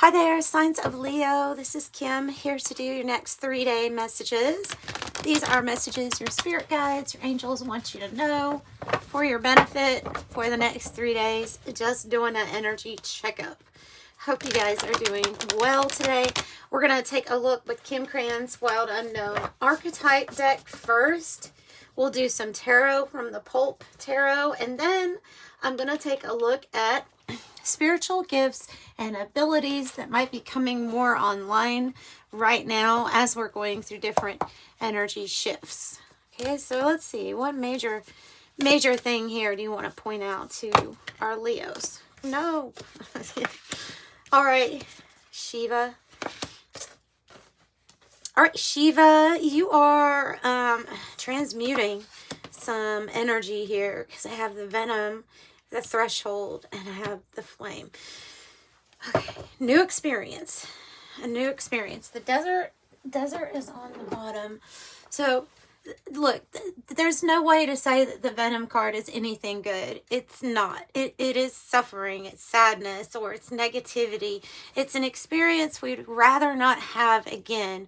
Hi there, signs of Leo. This is Kim here to do your next 3-day messages. These are messages your spirit guides, your angels want you to know for your benefit for the next 3 days. Just doing an energy checkup. Hope you guys are doing well today. We're going to take a look with Kim Krans Wild Unknown archetype deck first. We'll do some tarot from the Pulp Tarot, and then I'm going to take a look at spiritual gifts and abilities that might be coming more online right now as we're going through different energy shifts. Okay, so let's see. What major thing here do you want to point out to our Leos? No. All right, Shiva. All right, Shiva, you are transmuting some energy here because I have the venom, the threshold, and I have the flame. Okay, new experience. A new experience. The desert is on the bottom. So, look, there's no way to say that the venom card is anything good. It's not. It is suffering, it's sadness, or it's negativity. It's an experience we'd rather not have again.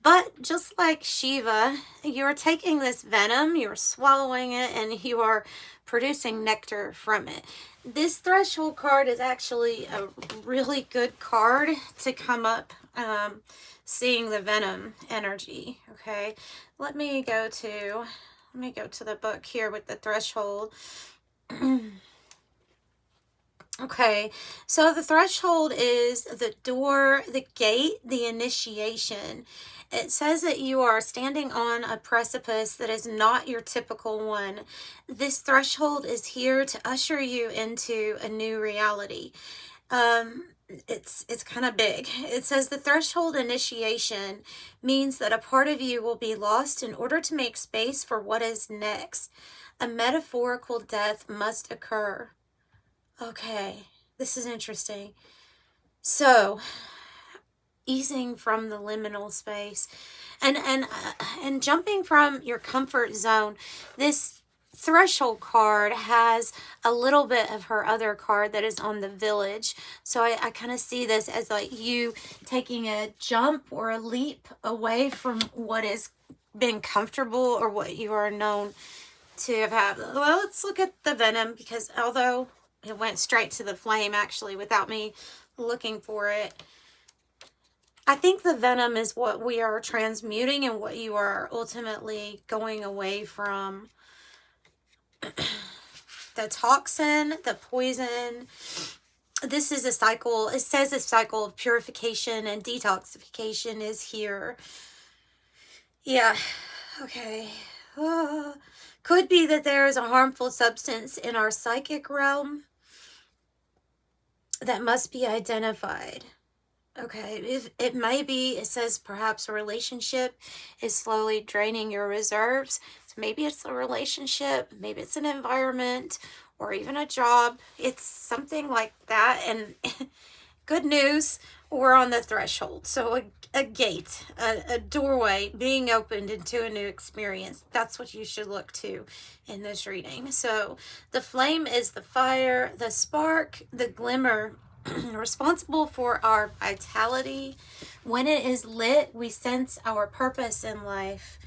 But just like Shiva, you're taking this venom, you're swallowing it, and you are producing nectar from it. This threshold card is actually a really good card to come up seeing the venom energy. Okay, let me go to the book here with the threshold. Okay, so the threshold is the door, the gate, the initiation. It says that you are standing on a precipice that is not your typical one. This threshold is here to usher you into a new reality. It's kind of big. It says the threshold initiation means that a part of you will be lost in order to make space for what is next. A metaphorical death must occur. Okay, this is interesting. So, easing from the liminal space and jumping from your comfort zone. This threshold card has a little bit of her other card that is on the village. So I kind of see this as like you taking a jump or a leap away from what has been comfortable or what you are known to have had. Well, let's look at the venom, because although it went straight to the flame actually without me looking for it, I think the venom is what we are transmuting and what you are ultimately going away from. The toxin, the poison. This is a cycle. It says a cycle of purification and detoxification is here. Yeah. Okay. Could be that there is a harmful substance in our psychic realm that must be identified. Okay, if it may be, it says perhaps a relationship is slowly draining your reserves. So maybe it's a relationship, maybe it's an environment, or even a job. It's something like that. And good news, we're on the threshold. So a gate, a doorway being opened into a new experience. That's what you should look to in this reading. So the flame is the fire, the spark, the glimmer, responsible for our vitality. When it is lit, we sense our purpose in life.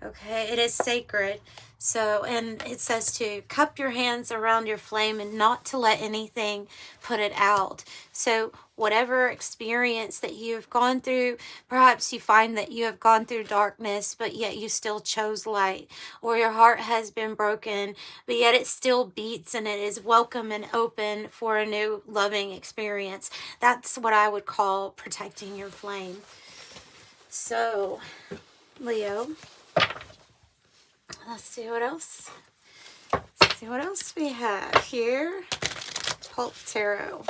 Okay, it is sacred. So, and it says to cup your hands around your flame and not to let anything put it out. So whatever experience that you've gone through, perhaps you find that you have gone through darkness, but yet you still chose light, or your heart has been broken, but yet it still beats and it is welcome and open for a new loving experience. That's what I would call protecting your flame. So, Leo, let's see what else. Let's see what else we have here. Pulp Tarot.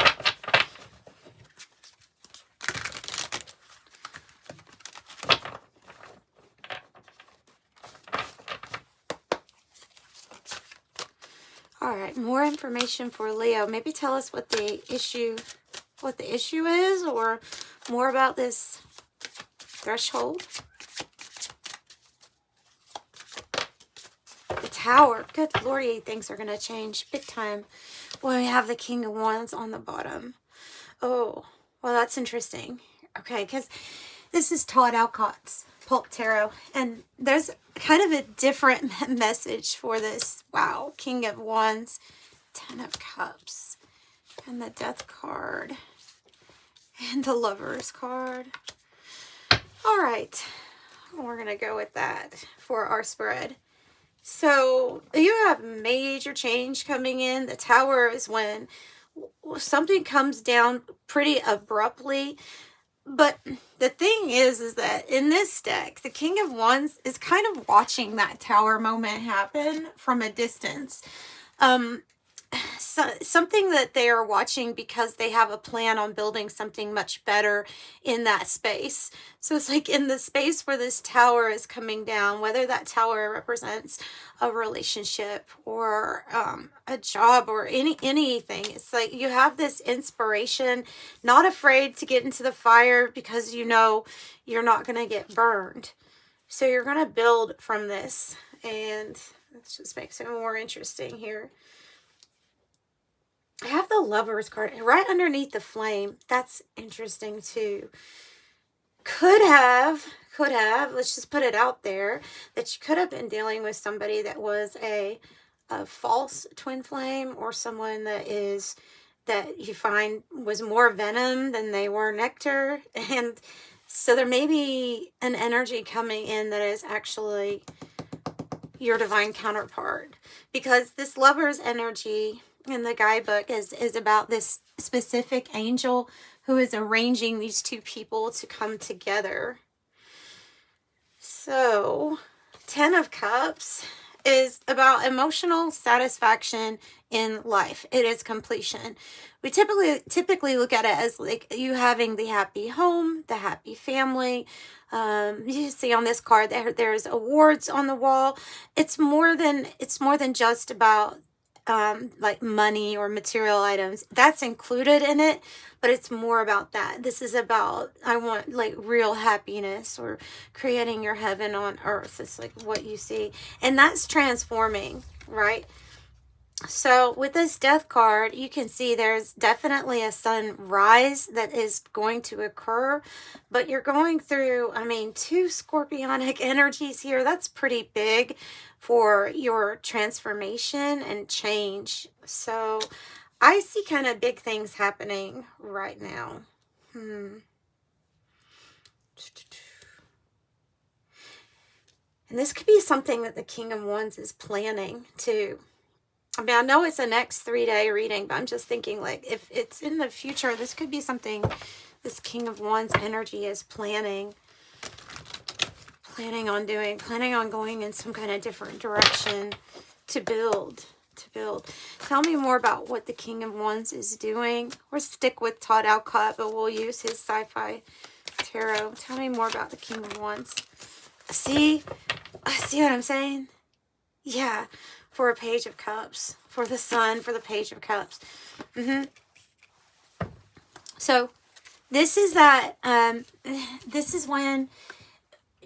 All right, more information for Leo. Maybe tell us what the issue is, or more about this threshold. The Tower. Good lordy, things are going to change big time when we have the King of Wands on the bottom. Oh, Well, that's interesting. Okay, because this is Todd Alcott's Pulp Tarot, and there's kind of a different message for this. Wow, King of Wands, Ten of Cups, and the Death card, and the Lovers card. All right, we're going to go with that for our spread. So you have major change coming in. The Tower is when something comes down pretty abruptly. But the thing is that in this deck, the King of Wands is kind of watching that Tower moment happen from a distance. Something that they are watching because they have a plan on building something much better in that space. So it's like in the space where this tower is coming down, whether that tower represents a relationship or a job or anything. It's like you have this inspiration, not afraid to get into the fire because you know you're not going to get burned. So you're going to build from this, and let's just make it more interesting here. I have the Lovers card right underneath the flame. That's interesting too. Could have, let's just put it out there, that you could have been dealing with somebody that was a false twin flame, or someone that you find was more venom than they were nectar. And so there may be an energy coming in that is actually your divine counterpart, because this Lover's energy in the guidebook is about this specific angel who is arranging these two people to come together. So, Ten of Cups is about emotional satisfaction in life. It is completion. We typically look at it as like you having the happy home, the happy family. You see on this card there's awards on the wall. It's more than just about like money or material items. That's included in it, but it's more about that. This is about, I want like real happiness, or creating your heaven on earth. It's like what you see, and that's transforming, right? So with this Death card, you can see there's definitely a sunrise that is going to occur, but you're going through, I mean, 2 scorpionic energies here. That's pretty big for your transformation and change. So I see kind of big things happening right now. And this could be something that the King of Wands is planning too. I mean, I know it's a next 3-day reading, but I'm just thinking, like, if it's in the future, this could be something this King of Wands energy is planning on doing, planning on going in some kind of different direction to build. Tell me more about what the King of Wands is doing. Or stick with Todd Alcott, but we'll use his sci-fi tarot. Tell me more about the King of Wands. See what I'm saying? Yeah. For a Page of Cups, for the Sun, for the Page of Cups. So this is that, this is when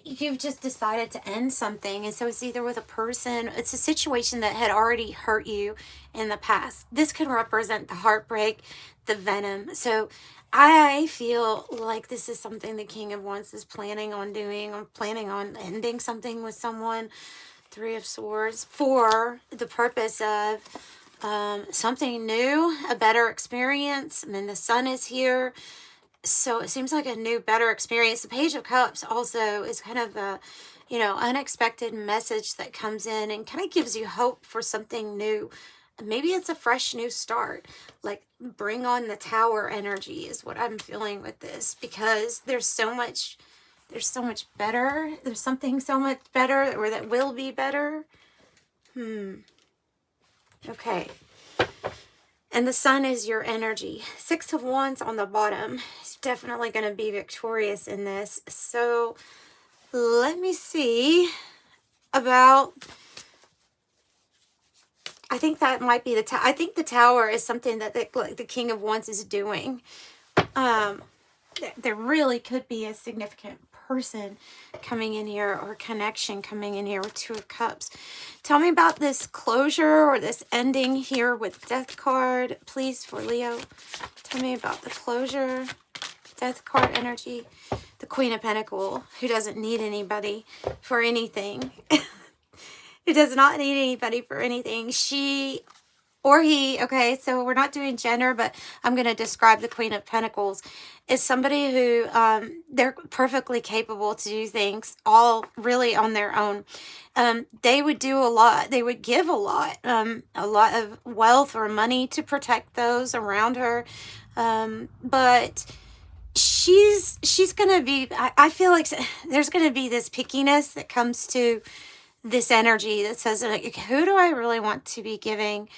you've just decided to end something. And so it's either with a person, it's a situation that had already hurt you in the past. This could represent the heartbreak, the venom. So I feel like this is something the King of Wands is planning on doing, or planning on ending something with someone. 3 of Swords, for the purpose of something new, a better experience. And then the Sun is here, so it seems like a new, better experience. The Page of Cups also is kind of a, unexpected message that comes in and kind of gives you hope for something new. Maybe it's a fresh new start. Like, bring on the Tower energy is what I'm feeling with this, because there's so much better. There's something so much better, or that will be better. Okay. And the Sun is your energy. 6 of Wands on the bottom. It's definitely going to be victorious in this. So let me see about, I think that might be I think the Tower is something that the King of Wands is doing. There really could be a significant person coming in here, or connection coming in here with 2 of Cups. Tell me about this closure or this ending here with Death card, please, for Leo. Tell me about the closure. Death card energy. The Queen of Pentacles, who doesn't need anybody for anything. Who does not need anybody for anything. She or he, okay, so we're not doing gender, but I'm going to describe the Queen of Pentacles, is somebody who, they're perfectly capable to do things all really on their own. They would do a lot. They would give a lot of wealth or money to protect those around her. But she's going to be, I feel like there's going to be this pickiness that comes to this energy that says, like, who do I really want to be giving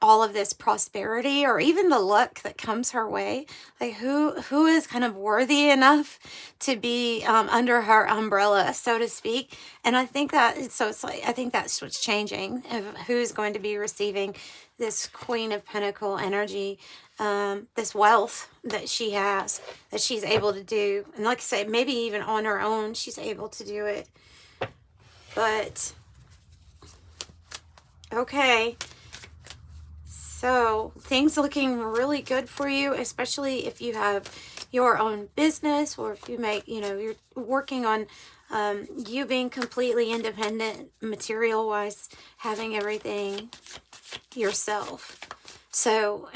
all of this prosperity or even the luck that comes her way? Like, who is kind of worthy enough to be under her umbrella, so to speak? And I think that, so it's like, I think that's what's changing, of who's going to be receiving this Queen of Pentacles energy, this wealth that she has, that she's able to do. And like I say, maybe even on her own, she's able to do it. But, okay. So things looking really good for you, especially if you have your own business, or if you make, you know, you're working on you being completely independent, material-wise, having everything yourself. So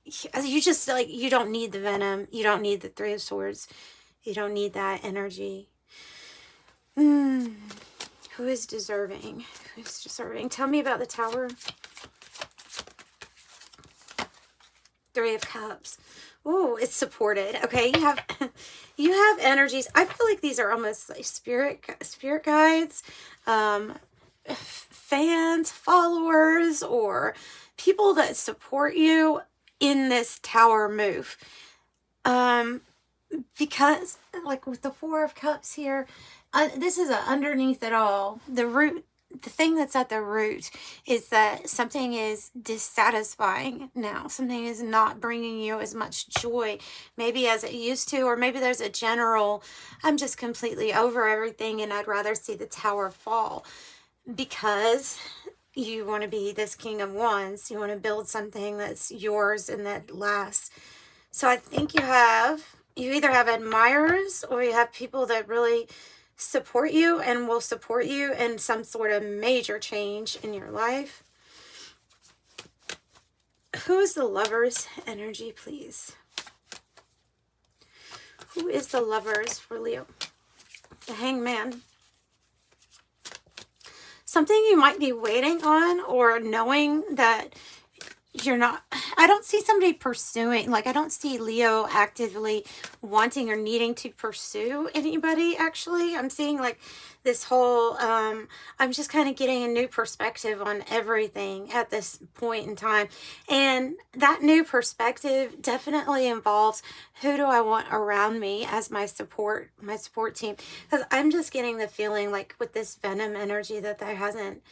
you just, like, you don't need the venom. You don't need the Three of Swords. You don't need that energy. Who is deserving? Who's deserving? Tell me about the Tower. Three of Cups. Oh, it's supported. Okay, you have energies. I feel like these are almost like spirit guides, fans, followers, or people that support you in this Tower move. Because, like, with the Four of Cups here, this is underneath it all. The root. The thing that's at the root is that something is dissatisfying now. Something is not bringing you as much joy maybe as it used to, or maybe there's a general, I'm just completely over everything and I'd rather see the Tower fall, because you want to be this King of Wands. You want to build something that's yours and that lasts. So I think you either have admirers, or you have people that really support you and will support you in some sort of major change in your life. Who is the Lover's energy, please? Who is the Lovers for Leo? The Hangman. Something you might be waiting on, or knowing that you're not, I don't see somebody pursuing, like, I don't see Leo actively wanting or needing to pursue anybody, actually. I'm seeing, like, this whole, I'm just kind of getting a new perspective on everything at this point in time. And that new perspective definitely involves, who do I want around me as my support team? Because I'm just getting the feeling, like, with this Venom energy, that there hasn't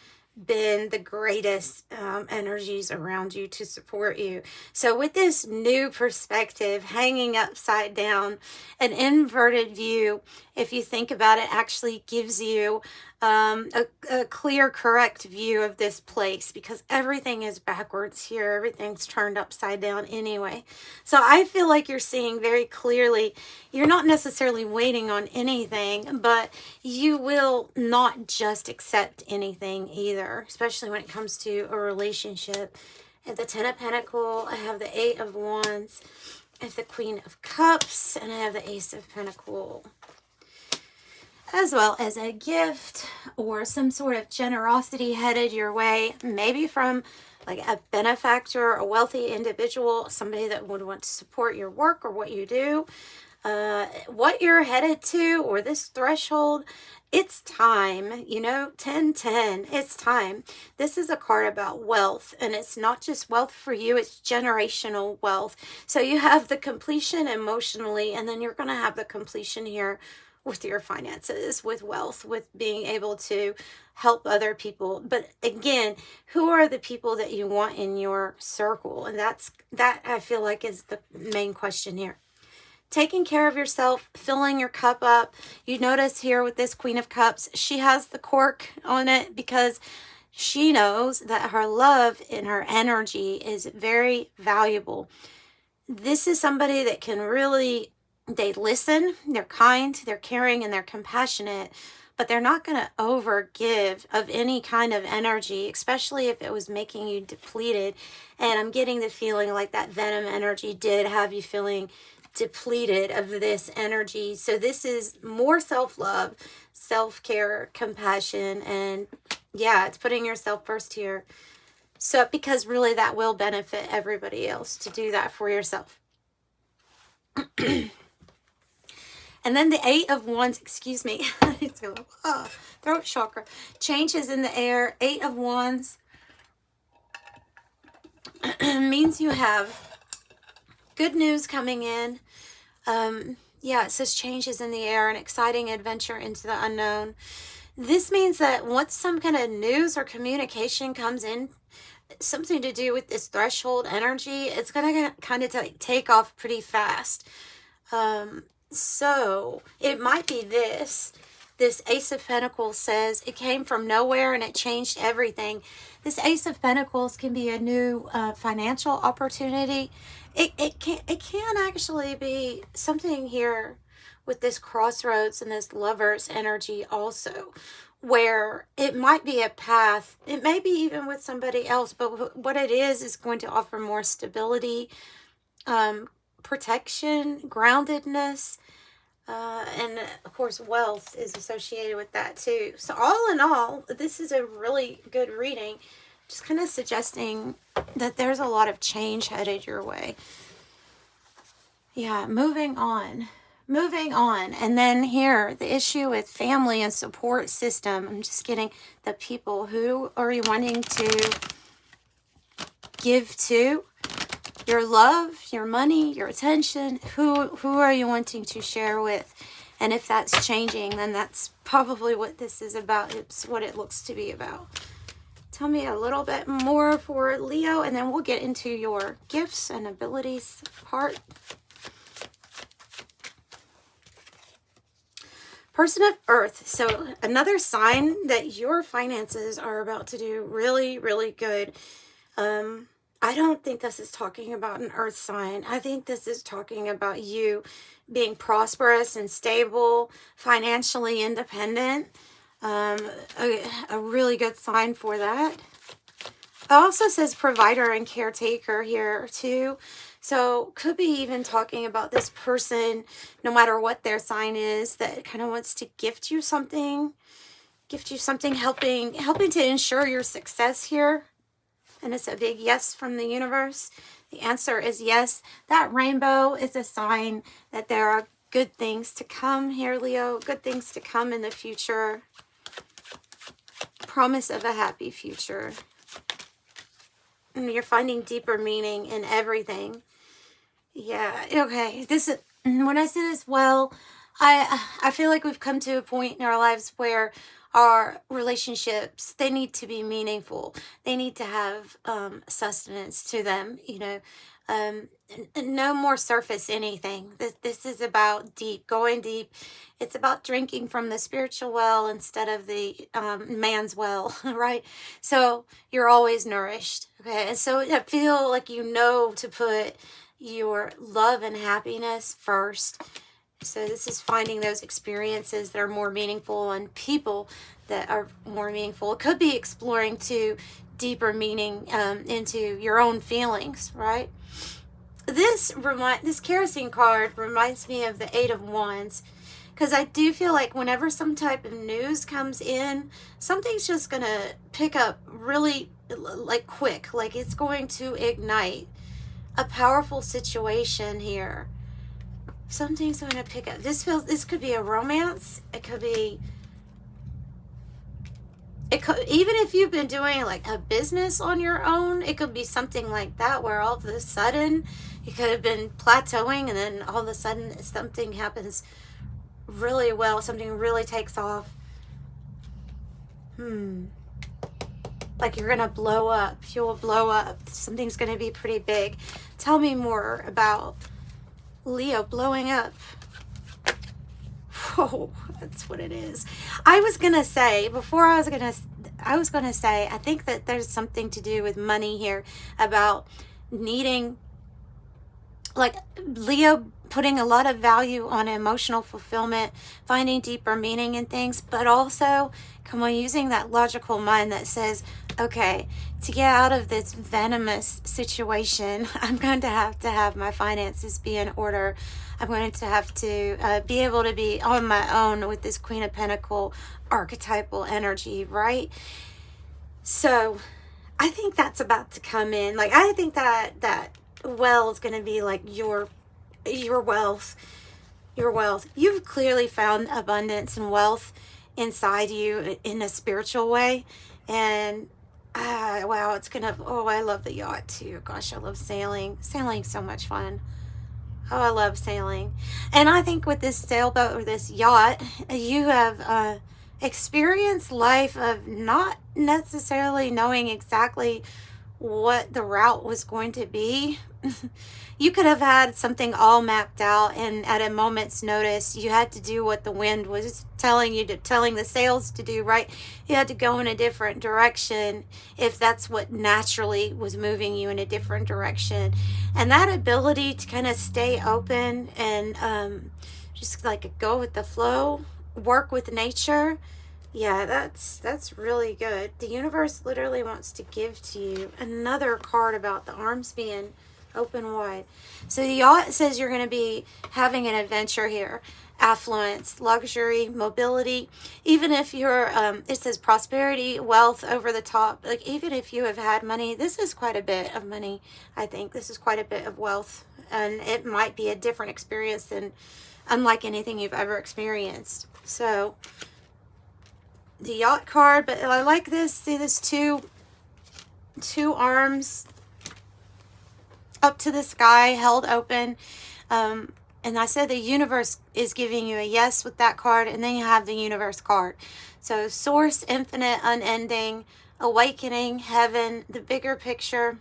been the greatest energies around you to support you. So with this new perspective, hanging upside down, an inverted view, if you think about it, actually gives you a clear, correct view of this place, because everything is backwards here. Everything's turned upside down anyway. So I feel like you're seeing very clearly, you're not necessarily waiting on anything, but you will not just accept anything either, especially when it comes to a relationship. At the Ten of Pentacles, I have the Eight of Wands, I have the Queen of Cups, and I have the Ace of Pentacles, as well as a gift or some sort of generosity headed your way, maybe from, like, a benefactor, a wealthy individual, somebody that would want to support your work or what you do, what you're headed to, or this threshold. It's time, you know, 10-10, it's time. This is a card about wealth, and it's not just wealth for you, it's generational wealth. So you have the completion emotionally, and then you're going to have the completion here with your finances, with wealth, with being able to help other people. But again, who are the people that you want in your circle? And that I feel like is the main question here. Taking care of yourself, filling your cup up. You notice here with this Queen of Cups, she has the cork on it because she knows that her love and her energy is very valuable. This is somebody that can really, they listen, they're kind, they're caring, and they're compassionate, but they're not going to overgive of any kind of energy, especially if it was making you depleted. And I'm getting the feeling like that venom energy did have you feeling depleted of this energy. So this is more self-love, self-care, compassion, and yeah, it's putting yourself first here. So because really that will benefit everybody else to do that for yourself. And then the 8 of Wands, excuse me, throat chakra, changes in the air. 8 of Wands means you have good news coming in. Yeah, it says changes in the air, an exciting adventure into the unknown. This means that once some kind of news or communication comes in, something to do with this threshold energy, it's going to kind of take off pretty fast. So it might be this Ace of Pentacles says it came from nowhere and it changed everything. This Ace of Pentacles can be a new financial opportunity. It can actually be something here with this crossroads and this Lover's energy also, where it might be a path. It may be even with somebody else, but what it is going to offer more stability, protection, groundedness, and of course wealth is associated with that too. So all in all, this is a really good reading, just kind of suggesting that there's a lot of change headed your way. Yeah, moving on. And then here, the issue with family and support system. I'm just getting the people. Who are you wanting to give to? Your love, your money, your attention. Who are you wanting to share with? And if that's changing, then that's probably what this is about. It's what it looks to be about. Tell me a little bit more for Leo, and then we'll get into your gifts and abilities part. Person of Earth. So another sign that your finances are about to do really, really good. I don't think this is talking about an earth sign. I think this is talking about you being prosperous and stable, financially independent. A really good sign for that. It also says provider and caretaker here too. So could be even talking about this person, no matter what their sign is, that kind of wants to gift you something, helping to ensure your success here. And it's a big yes from the universe. The answer is yes. That rainbow is a sign that there are good things to come here, Leo. Good things to come in the future. Promise of a happy future. And you're finding deeper meaning in everything. Yeah, okay. This is, when I say this, well, I feel like we've come to a point in our lives where our relationships, they need to be meaningful. They need to have sustenance to them, you know. No more surface anything. This is about deep, going deep. It's about drinking from the spiritual well instead of the man's well, right? So you're always nourished, okay? And so I feel like you know to put your love and happiness first. So this is finding those experiences that are more meaningful and people that are more meaningful. It could be exploring to deeper meaning into your own feelings, right? This kerosene card reminds me of the 8 of Wands, because I do feel like whenever some type of news comes in, something's just going to pick up really like quick, like it's going to ignite a powerful situation here. Something's going to pick up. This could be a romance. It could even if you've been doing like a business on your own, it could be something like that where all of a sudden you could have been plateauing and then all of a sudden something happens really well. Something really takes off. Like you're going to blow up. You will blow up. Something's going to be pretty big. Tell me more about Leo blowing up. Oh, that's what it is. I was going to say, I think that there's something to do with money here, about needing like Leo putting a lot of value on emotional fulfillment, finding deeper meaning in things, but also, come on, using that logical mind that says, okay, to get out of this venomous situation, I'm going to have my finances be in order. I'm going to have to be able to be on my own with this Queen of Pentacle archetypal energy, right? So I think that's about to come in. Like, I think that well is going to be like your wealth. Your wealth. You've clearly found abundance and wealth inside you in a spiritual way. And wow, it's gonna, oh, I love the yacht too. Gosh, I love sailing. Sailing's so much fun. Oh, I love sailing. And I think with this sailboat or this yacht, you have experienced life of not necessarily knowing exactly what the route was going to be. You could have had something all mapped out, and at a moment's notice, you had to do what the wind was telling you to, telling the sails to do, right? You had to go in a different direction if that's what naturally was moving you in a different direction. And that ability to kind of stay open and just like go with the flow, work with nature. Yeah, that's really good. The universe literally wants to give to you another card about the arms being open wide. So the yacht says you're going to be having an adventure here. Affluence, luxury, mobility. Even if you're, it says prosperity, wealth over the top. Like, even if you have had money, this is quite a bit of money. I think this is quite a bit of wealth. And it might be a different experience than unlike anything you've ever experienced. So the yacht card, but I like this. See this two arms up to the sky, held open. And I said the universe is giving you a yes with that card, and then you have the universe card. So source, infinite, unending, awakening, heaven, the bigger picture,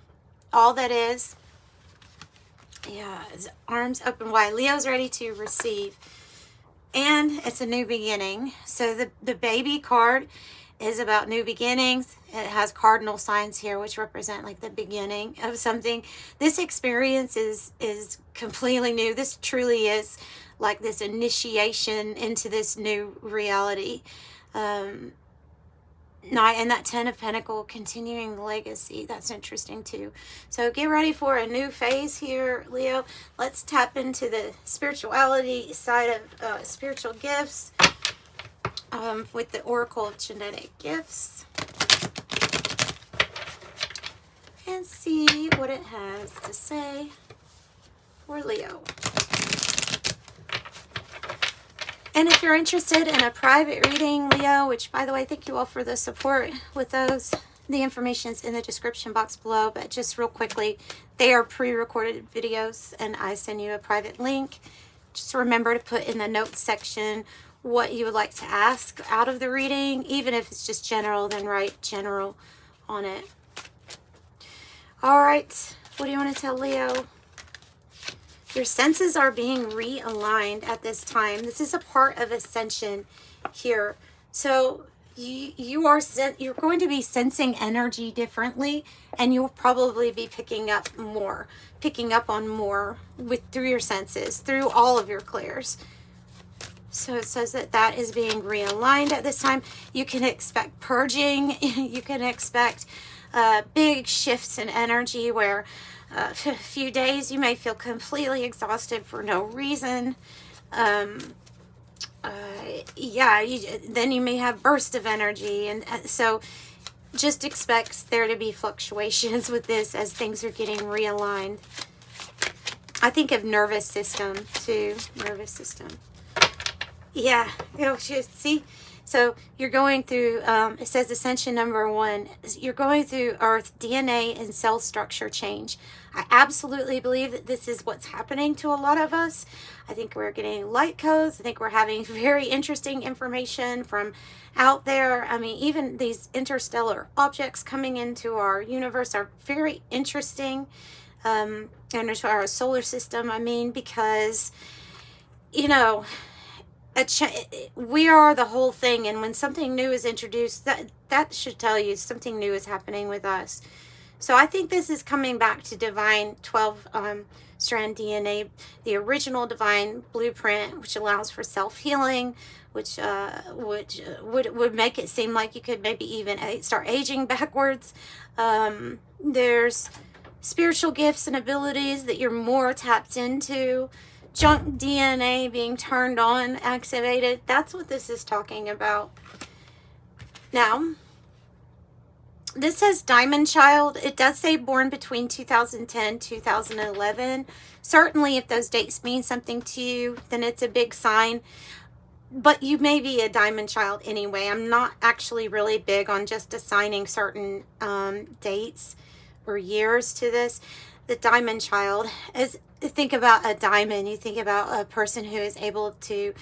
all that is. Yeah, arms open wide. Leo's ready to receive. And it's a new beginning. So the baby card is about new beginnings. It has cardinal signs here, which represent like the beginning of something. This experience is completely new. This truly is like this initiation into this new reality. And that 10 of Pentacles, continuing the legacy. That's interesting too. So get ready for a new phase here, Leo. Let's tap into the spirituality side of spiritual gifts with the Oracle of Genetic Gifts. And see what it has to say for Leo. And if you're interested in a private reading, Leo, which, by the way, thank you all for the support with those. The information is in the description box below, but just real quickly, they are pre-recorded videos, and I send you a private link. Just remember to put in the notes section what you would like to ask out of the reading. Even if it's just general, then write general on it. All right, what do you want to tell Leo? Your senses are being realigned at this time. This is a part of ascension here. So you're going to be sensing energy differently, and you'll probably be picking up on more through your senses, through all of your clairs. So it says that is being realigned at this time. You can expect purging. You can expect big shifts in energy where a few days you may feel completely exhausted for no reason. Then you may have bursts of energy, and so just expect there to be fluctuations with this as things are getting realigned. I think of nervous system too. Nervous system. Yeah, see. So you're going through, it says ascension number 1, you're going through Earth DNA and cell structure change. I absolutely believe that this is what's happening to a lot of us. I think we're getting light codes. I think we're having very interesting information from out there. I mean, even these interstellar objects coming into our universe are very interesting, and into our solar system, I mean, because, we are the whole thing, and when something new is introduced, that should tell you something new is happening with us. So I think this is coming back to divine 12 strand DNA, the original divine blueprint, which allows for self-healing, which would make it seem like you could maybe even start aging backwards. There's spiritual gifts and abilities that you're more tapped into. Junk DNA being turned on, activated. That's what this is talking about. Now, this says Diamond Child. It does say born between 2010 2011. Certainly, if those dates mean something to you, then it's a big sign. But you may be a Diamond Child anyway. I'm not actually really big on just assigning certain dates or years to this. The Diamond Child is, think about a diamond. You think about a person who is able to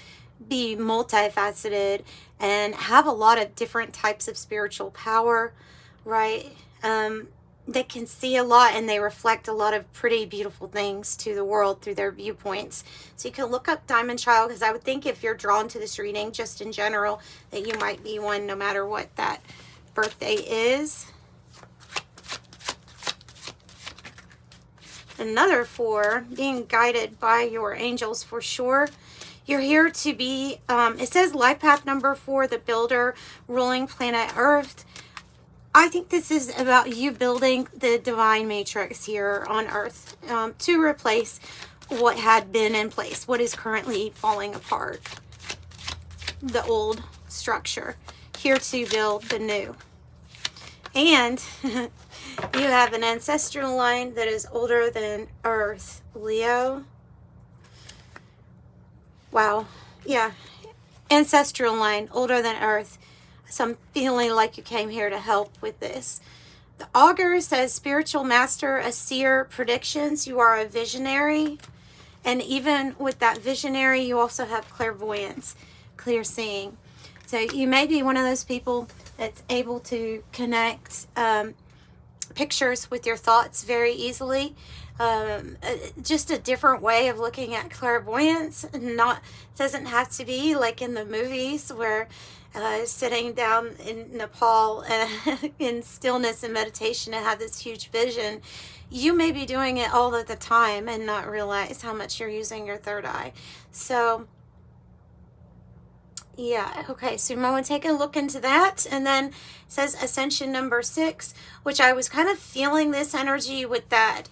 be multifaceted and have a lot of different types of spiritual power, right? They can see a lot and they reflect a lot of pretty beautiful things to the world through their viewpoints. So you can look up Diamond Child, because I would think if you're drawn to this reading just in general that you might be one no matter what that birthday is. Another 4, being guided by your angels for sure. You're here to be, it says life path number 4, the builder, ruling planet Earth. I think this is about you building the divine matrix here on Earth to replace what had been in place, what is currently falling apart, the old structure, here to build the new. And you have an ancestral line that is older than Earth, Leo. Wow. Yeah. Ancestral line, older than Earth. So I'm feeling like you came here to help with this. The augur says spiritual master, a seer, predictions. You are a visionary. And even with that visionary, you also have clairvoyance, clear seeing. So you may be one of those people that's able to connect pictures with your thoughts very easily. Just a different way of looking at clairvoyance. Doesn't have to be like in the movies where sitting down in Nepal in stillness and meditation and have this huge vision. You may be doing it all of the time and not realize how much you're using your third eye. So yeah, okay, so you might want to take a look into that. And then it says ascension number 6, which I was kind of feeling this energy with that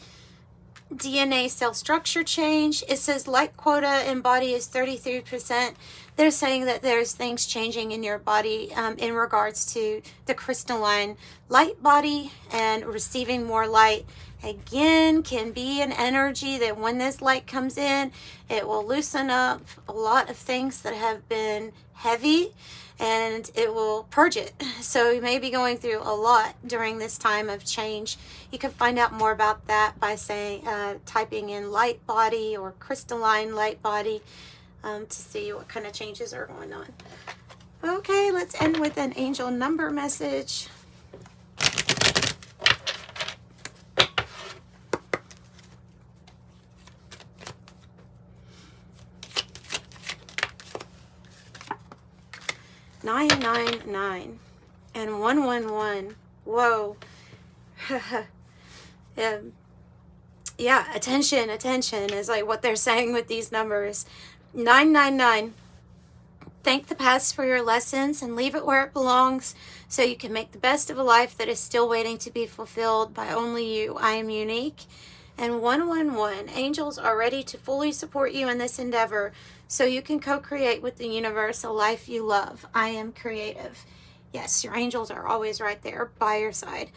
DNA cell structure change. It says light quota in body is 33%. They're saying that there's things changing in your body in regards to the crystalline light body, and receiving more light again can be an energy that when this light comes in, it will loosen up a lot of things that have been heavy, and it will purge it. So you may be going through a lot during this time of change. You can find out more about that by saying typing in light body or crystalline light body to see what kind of changes are going on. Okay, let's end with an angel number message. Nine, 9, and 111. Whoa. Yeah, attention is like what they're saying with these numbers. 999. Thank the past for your lessons and leave it where it belongs so you can make the best of a life that is still waiting to be fulfilled by only you. I am unique. And 111. Angels are ready to fully support you in this endeavor so you can co-create with the universe a life you love. I am creative. Yes, your angels are always right there by your side.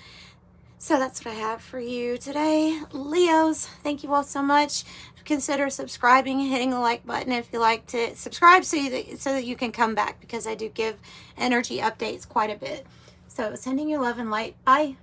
So that's what I have for you today, Leos. Thank you all so much. Consider subscribing and hitting the like button if you like to subscribe so that you can come back, because I do give energy updates quite a bit. So sending you love and light. Bye.